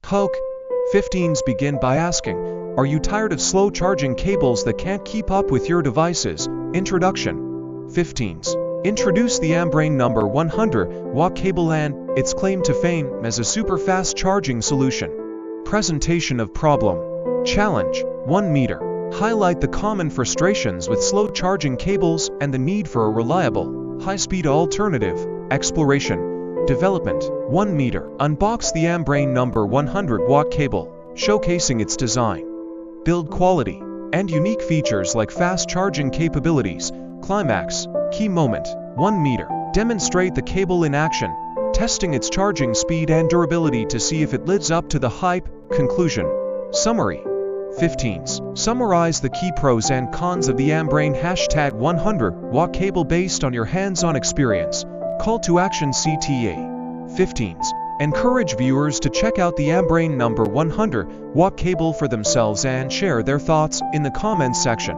Hulk. 15s begin by asking, are you tired of slow charging cables that can't keep up with your devices? Introduction. 15s. Introduce the Ambrane number 100-watt cable and its claim to fame as a super fast charging solution. Presentation of problem. Challenge. 1 meter. Highlight the common frustrations with slow charging cables and the need for a reliable, high-speed alternative. Exploration. Development. 1 meter. Unbox the Ambrane number 100-watt cable, showcasing its design, build quality, and unique features like fast charging capabilities. Climax. Key moment. 1 meter. Demonstrate the cable in action, testing its charging speed and durability to see if it lives up to the hype. Conclusion. Summary. 15s. Summarize the key pros and cons of the Ambrane #100-watt cable based on your hands-on experience. Call to action CTA. 15s. Encourage viewers to check out the Ambrane number 100-watt cable for themselves and share their thoughts in the comments section.